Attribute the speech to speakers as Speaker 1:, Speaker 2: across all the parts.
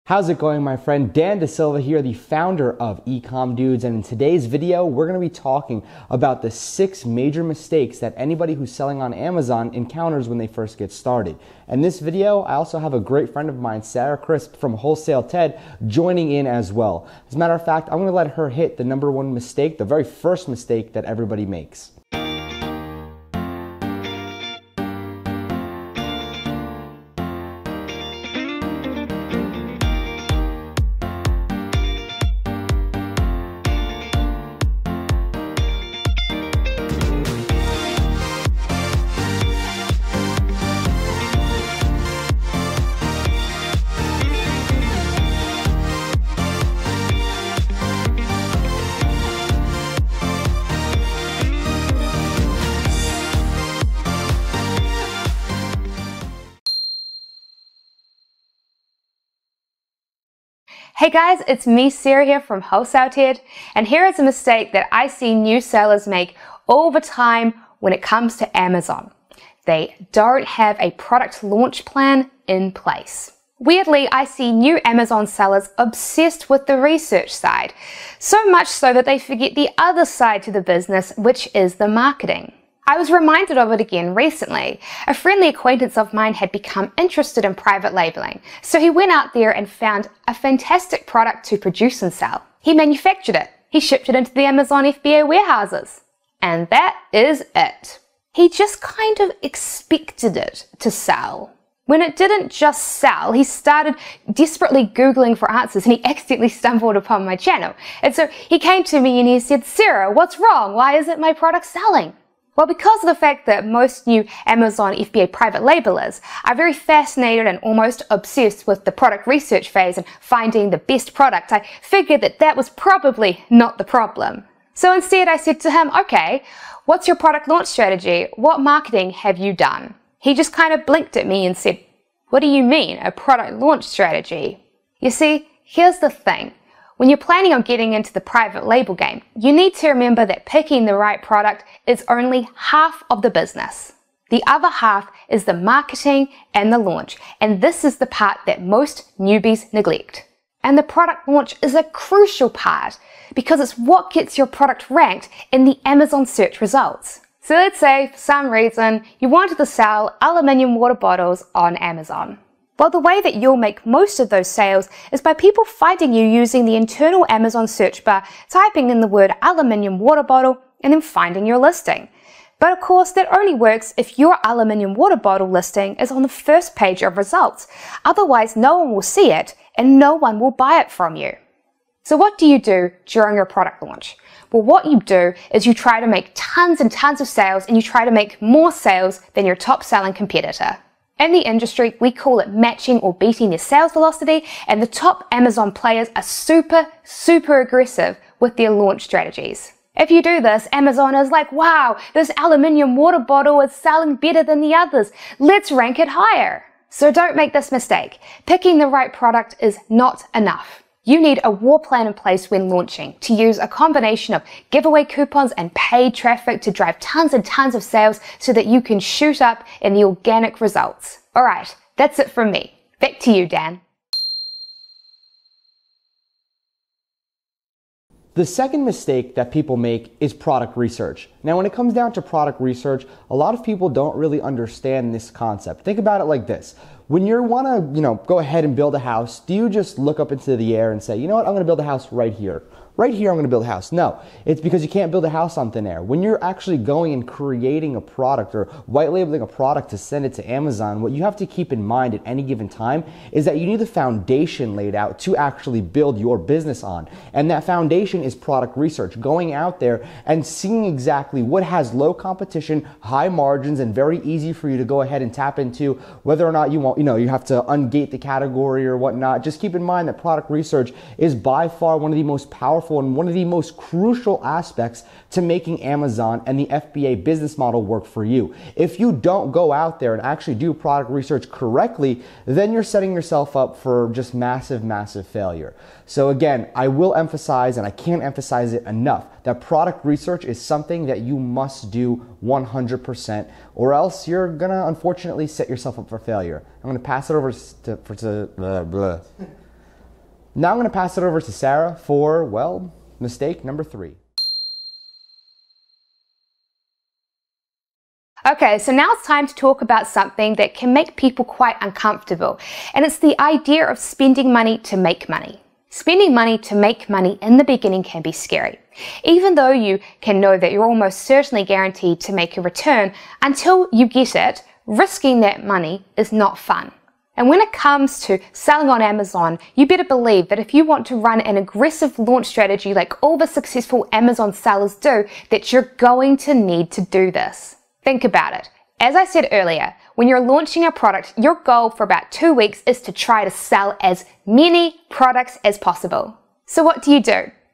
Speaker 1: How's it going, my friend? Dan DeSilva here, the founder of Ecom Dudes, and in today's video, we're going to be talking about the 6 major mistakes that anybody who's selling on Amazon encounters when they first get started. In this video, I also have a great friend of mine, Sarah Crisp from Wholesale Ted, joining in as well. As a matter of fact, I'm going to let her hit the #1 mistake, the very first mistake that everybody makes.
Speaker 2: Hey guys, it's me, Sarah here from Wholesale Ted, and here is a mistake that I see new sellers make all the time when it comes to Amazon. They don't have a product launch plan in place. Weirdly, I see new Amazon sellers obsessed with the research side, so much so that they forget the other side to the business, which is the marketing. I was reminded of it again recently. A friendly acquaintance of mine had become interested in private labeling, so he went out there and found a fantastic product to produce and sell. He manufactured it. He shipped it into the Amazon FBA warehouses. And that is it. He just kind of expected it to sell. When it didn't just sell, he started desperately Googling for answers and he accidentally stumbled upon my channel. And so he came to me and he said, "Sarah, what's wrong? Why isn't my product selling?" Well, because of the fact that most new Amazon FBA private labelers are very fascinated and almost obsessed with the product research phase and finding the best product, I figured that that was probably not the problem. So instead I said to him, "Okay, what's your product launch strategy? What marketing have you done?" He just kind of blinked at me and said, "What do you mean, a product launch strategy?" You see, here's the thing. When you're planning on getting into the private label game, you need to remember that picking the right product is only half of the business. The other half is the marketing and the launch, and this is the part that most newbies neglect. And the product launch is a crucial part because it's what gets your product ranked in the Amazon search results. So let's say for some reason you wanted to sell aluminium water bottles on Amazon. Well, the way that you'll make most of those sales is by people finding you using the internal Amazon search bar, typing in the word aluminium water bottle, and then finding your listing. But of course, that only works if your aluminium water bottle listing is on the first page of results. Otherwise, no one will see it and no one will buy it from you. So what do you do during your product launch? Well, what you do is you try to make tons and tons of sales, and you try to make more sales than your top selling competitor. In the industry, we call it matching or beating your sales velocity, and the top Amazon players are super aggressive with their launch strategies. If you do this, Amazon is like, "Wow, this aluminium water bottle is selling better than the others. Let's rank it higher." So don't make this mistake. Picking the right product is not enough. You need a war plan in place when launching to use a combination of giveaway coupons and paid traffic to drive tons and tons of sales so that you can shoot up in the organic results. Alright, that's it from me. Back to you, Dan.
Speaker 1: The second mistake that people make is product research. Now, when it comes down to product research, a lot of people don't really understand this concept. Think about it like this. When you want to, go ahead and build a house, do you just look up into the air and say, "You know what, I'm going to build a house right here. Right here, I'm going to build a house"? No, it's because you can't build a house on thin air. When you're actually going and creating a product or white labeling a product to send it to Amazon, what you have to keep in mind at any given time is that you need the foundation laid out to actually build your business on. And that foundation is product research, going out there and seeing exactly what has low competition, high margins, and very easy for you to go ahead and tap into, whether or not you want, you have to ungate the category or whatnot. Just keep in mind that product research is by far one of the most powerful and one of the most crucial aspects to making Amazon and the FBA business model work for you. If you don't go out there and actually do product research correctly, then you're setting yourself up for just massive failure. So again, I will emphasize, and I can't emphasize it enough, that product research is something that you must do 100%, or else you're gonna unfortunately set yourself up for failure. I'm gonna pass it over to Now I'm going to pass it over to Sarah for, well, mistake number 3.
Speaker 2: Okay, so now it's time to talk about something that can make people quite uncomfortable, and it's the idea of spending money to make money. Spending money to make money in the beginning can be scary, even though you can know that you're almost certainly guaranteed to make a return. Until you get it, risking that money is not fun. And when it comes to selling on Amazon, you better believe that if you want to run an aggressive launch strategy like all the successful Amazon sellers do, that you're going to need to do this. Think about it. As I said earlier, when you're launching a product, your goal for about 2 weeks is to try to sell as many products as possible. So what do?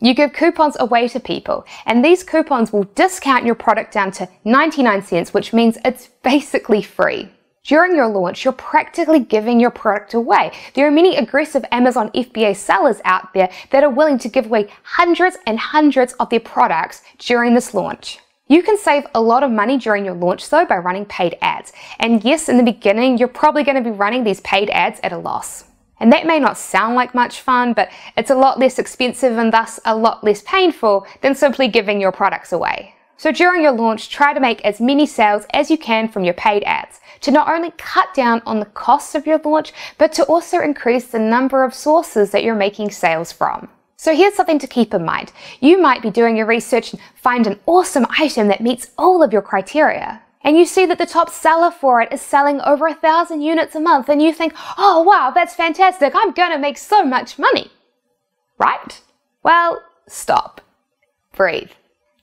Speaker 2: You give coupons away to people, and these coupons will discount your product down to 99 cents, which means it's basically free. During your launch, you're practically giving your product away. There are many aggressive Amazon FBA sellers out there that are willing to give away hundreds and hundreds of their products during this launch. You can save a lot of money during your launch though by running paid ads. And yes, in the beginning, you're probably going to be running these paid ads at a loss. And that may not sound like much fun, but it's a lot less expensive and thus a lot less painful than simply giving your products away. So during your launch, try to make as many sales as you can from your paid ads to not only cut down on the costs of your launch, but to also increase the number of sources that you're making sales from. So here's something to keep in mind. You might be doing your research and find an awesome item that meets all of your criteria. And you see that the top seller for it is selling over 1,000 units a month, and you think, oh wow, that's fantastic, I'm gonna make so much money. Right? Well, stop. Breathe.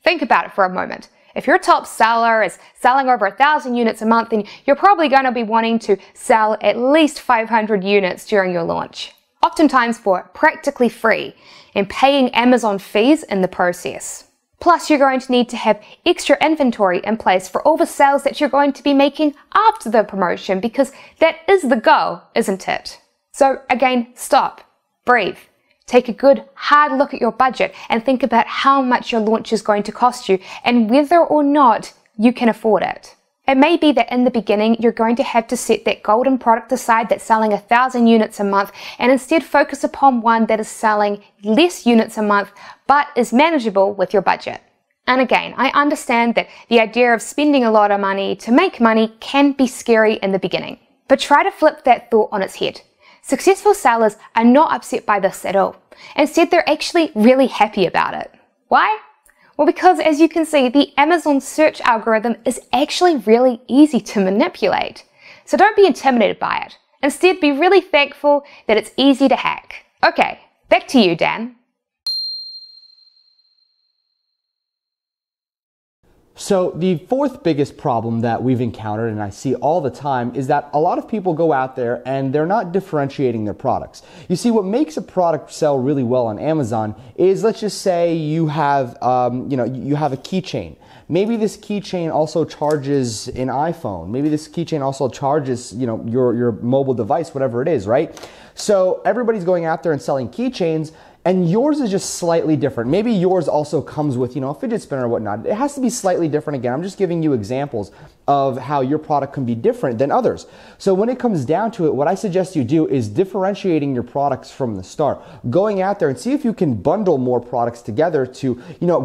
Speaker 2: Think about it for a moment. If your top seller is selling over 1,000 units a month, then you're probably going to be wanting to sell at least 500 units during your launch, oftentimes for practically free, and paying Amazon fees in the process. Plus, you're going to need to have extra inventory in place for all the sales that you're going to be making after the promotion, because that is the goal, isn't it? So again, stop, breathe. Take a good hard look at your budget and think about how much your launch is going to cost you and whether or not you can afford it. It may be that in the beginning you're going to have to set that golden product aside that's selling 1,000 units a month and instead focus upon one that is selling less units a month but is manageable with your budget. And again, I understand that the idea of spending a lot of money to make money can be scary in the beginning, but try to flip that thought on its head. Successful sellers are not upset by this at all. Instead, they're actually really happy about it. Why? Well, because as you can see, the Amazon search algorithm is actually really easy to manipulate. So don't be intimidated by it. Instead, be really thankful that it's easy to hack. Okay, back to you, Dan.
Speaker 1: So the fourth biggest problem that we've encountered, and I see all the time, is that a lot of people go out there and they're not differentiating their products. You see, what makes a product sell really well on Amazon is, let's just say you have, you have a keychain. Maybe this keychain also charges an iPhone. Maybe this keychain also charges, your mobile device, whatever it is, right? So everybody's going out there and selling keychains, and yours is just slightly different. Maybe yours also comes with, a fidget spinner or whatnot. It has to be slightly different. Again, I'm just giving you examples of how your product can be different than others. So when it comes down to it, what I suggest you do is differentiating your products from the start. Going out there and see if you can bundle more products together to,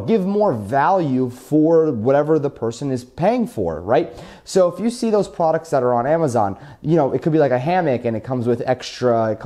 Speaker 1: give more value for whatever the person is paying for, right? So if you see those products that are on Amazon, it could be like a hammock and it comes with extra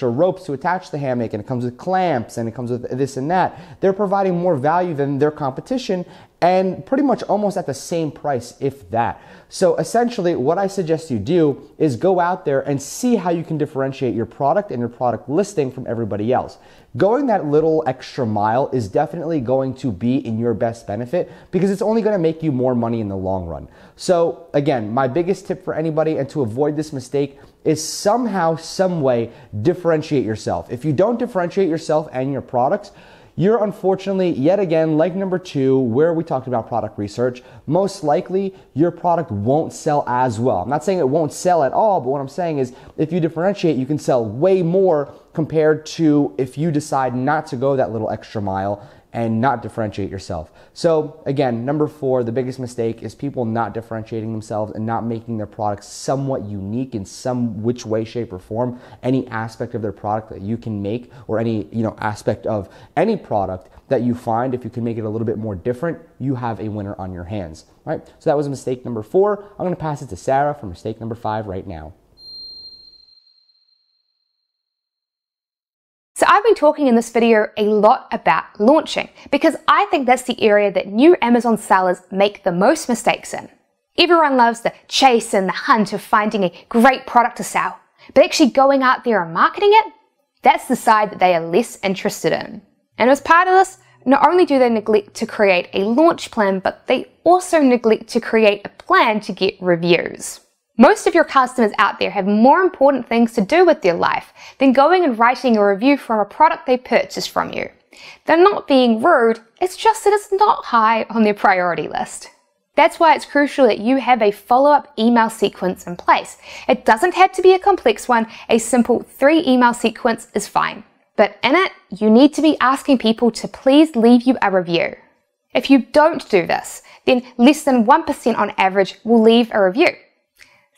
Speaker 1: ropes to attach the hammock, and it comes with clamps, and it comes with this and that. They're providing more value than their competition, and pretty much almost at the same price, if that. So essentially, what I suggest you do is go out there and see how you can differentiate your product and your product listing from everybody else. Going that little extra mile is definitely going to be in your best benefit, because it's only going to make you more money in the long run. So again, my biggest tip for anybody, and to avoid this mistake, is somehow, some way, differentiate yourself. If you don't differentiate yourself and your products, you're unfortunately, yet again, like number 2, where we talked about product research, most likely your product won't sell as well. I'm not saying it won't sell at all, but what I'm saying is if you differentiate, you can sell way more compared to if you decide not to go that little extra mile and not differentiate yourself. So again, number 4, the biggest mistake is people not differentiating themselves and not making their products somewhat unique in some which way, shape, or form. Any aspect of their product that you can make, or any aspect of any product that you find, if you can make it a little bit more different, you have a winner on your hands. All right, so that was mistake number 4. I'm going to pass it to Sarah for mistake number 5 right now.
Speaker 2: So I've been talking in this video a lot about launching because I think that's the area that new Amazon sellers make the most mistakes in. Everyone loves the chase and the hunt of finding a great product to sell, but actually going out there and marketing it, that's the side that they are less interested in. And as part of this, not only do they neglect to create a launch plan, but they also neglect to create a plan to get reviews. Most of your customers out there have more important things to do with their life than going and writing a review from a product they purchased from you. They're not being rude, it's just that it's not high on their priority list. That's why it's crucial that you have a follow-up email sequence in place. It doesn't have to be a complex one, a simple 3 email sequence is fine. But in it, you need to be asking people to please leave you a review. If you don't do this, then less than 1% on average will leave a review.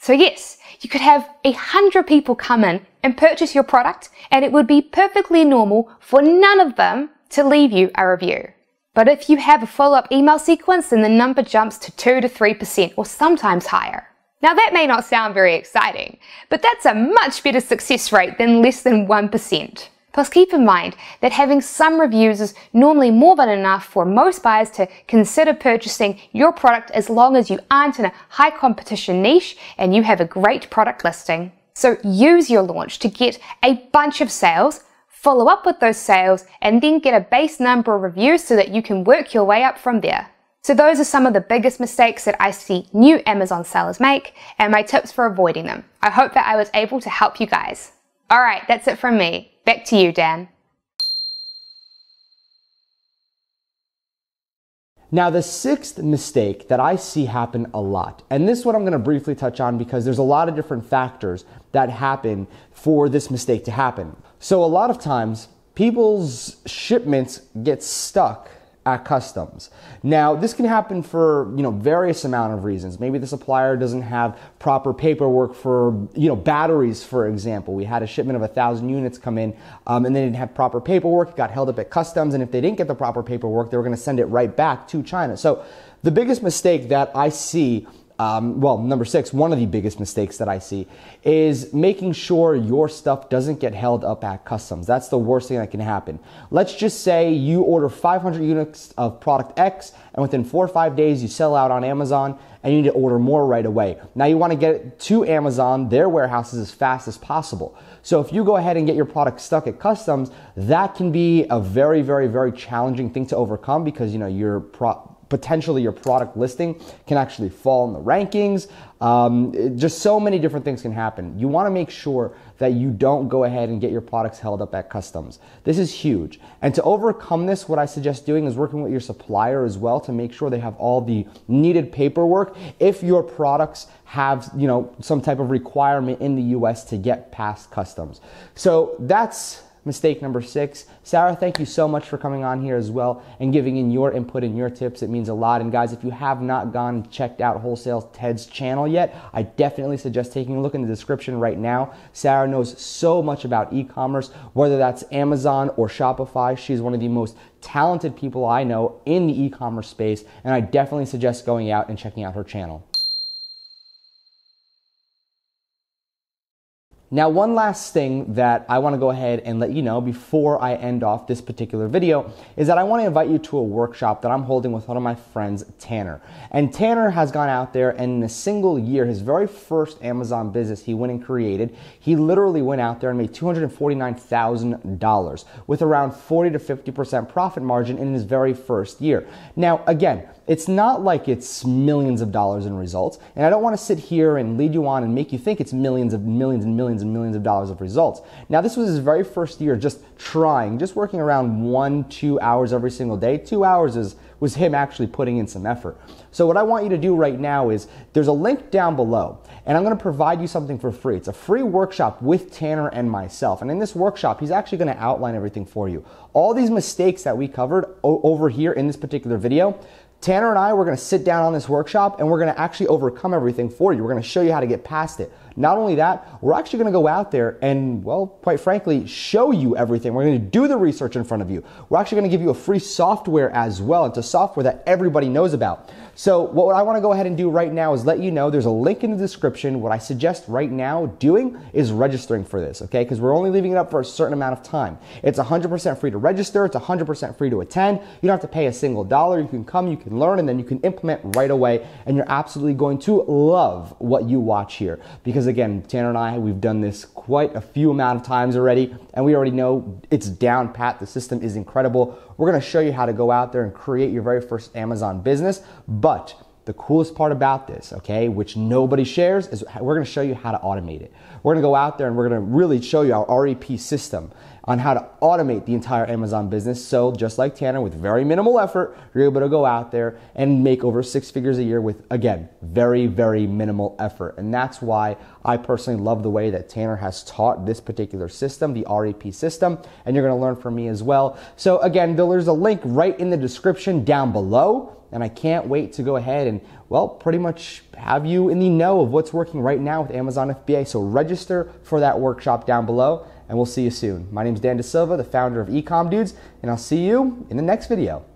Speaker 2: So yes, you could have 100 people come in and purchase your product, and it would be perfectly normal for none of them to leave you a review. But if you have a follow-up email sequence, then the number jumps to 2 to 3% or sometimes higher. Now that may not sound very exciting, but that's a much better success rate than less than 1%. Plus keep in mind that having some reviews is normally more than enough for most buyers to consider purchasing your product as long as you aren't in a high competition niche and you have a great product listing. So use your launch to get a bunch of sales, follow up with those sales, and then get a base number of reviews so that you can work your way up from there. So those are some of the biggest mistakes that I see new Amazon sellers make and my tips for avoiding them. I hope that I was able to help you guys. Alright, that's it from me. Back to you, Dan.
Speaker 1: Now, the 6th mistake that I see happen a lot, and this one I'm going to briefly touch on because there's a lot of different factors that happen for this mistake to happen. So a lot of times, people's shipments get stuck at customs. Now, this can happen for, various amount of reasons. Maybe the supplier doesn't have proper paperwork for, batteries, for example. We had a shipment of 1,000 units come in, and they didn't have proper paperwork. It got held up at customs, and if they didn't get the proper paperwork, they were going to send it right back to China. So the biggest mistake that I see, number 6, one of the biggest mistakes that I see is making sure your stuff doesn't get held up at customs. That's the worst thing that can happen. Let's just say you order 500 units of product X, and within 4 or 5 days you sell out on Amazon and you need to order more right away. Now you want to get it to Amazon, their warehouses, as fast as possible. So if you go ahead and get your product stuck at customs, that can be a very, very, very challenging thing to overcome because, potentially your product listing can actually fall in the rankings. Just so many different things can happen. You want to make sure that you don't go ahead and get your products held up at customs. This is huge. And to overcome this, what I suggest doing is working with your supplier as well to make sure they have all the needed paperwork if your products have, some type of requirement in the US to get past customs. So that's mistake number 6. Sarah, thank you so much for coming on here as well and giving in your input and your tips. It means a lot. And guys, if you have not gone and checked out Wholesale Ted's channel yet, I definitely suggest taking a look in the description right now. Sarah knows so much about e-commerce, whether that's Amazon or Shopify. She's one of the most talented people I know in the e-commerce space, and I definitely suggest going out and checking out her channel. Now, one last thing that I want to go ahead and let you know before I end off this particular video is that I want to invite you to a workshop that I'm holding with one of my friends, Tanner. And Tanner has gone out there and in a single year, his very first Amazon business he went and created, he literally went out there and made $249,000 with around 40 to 50% profit margin in his very first year. Now, again, it's not like it's millions of dollars in results, and I don't want to sit here and lead you on and make you think it's millions of dollars of results. Now, this was his very first year just trying, just working around 1-2 hours every single day. 2 hours is was him actually putting in some effort. So what I want you to do right now is, there's a link down below, and I'm going to provide you something for free. It's a free workshop with Tanner and myself. And in this workshop, he's actually going to outline everything for you. All these mistakes that we covered over here in this particular video, Tanner and I, we're going to sit down on this workshop and we're going to actually overcome everything for you. We're going to show you how to get past it. Not only that, we're actually going to go out there and, well, quite frankly, show you everything. We're going to do the research in front of you. We're actually going to give you a free software as well. It's a software that everybody knows about. So what I want to go ahead and do right now is let you know there's a link in the description. What I suggest right now doing is registering for this, okay? Because we're only leaving it up for a certain amount of time. It's 100% free to register. It's 100% free to attend. You don't have to pay a single dollar. You can come, you can learn, and then you can implement right away. And you're absolutely going to love what you watch here. Because again, Tanner and I, we've done this quite a few amount of times already, and we already know it's down pat. The system is incredible. We're going to show you how to go out there and create your very first Amazon business. But the coolest part about this, okay, which nobody shares, is we're going to show you how to automate it. We're going to go out there and we're going to really show you our REP system on how to automate the entire Amazon business. So just like Tanner, with very minimal effort, you're able to go out there and make over 6 figures a year with, again, very, very minimal effort. And that's why I personally love the way that Tanner has taught this particular system, the REP system, and you're going to learn from me as well. So again, there's a link right in the description down below. And I can't wait to go ahead and, well, pretty much have you in the know of what's working right now with Amazon FBA. So register for that workshop down below, and we'll see you soon. My name is Dan DeSilva, the founder of Ecom Dudes, and I'll see you in the next video.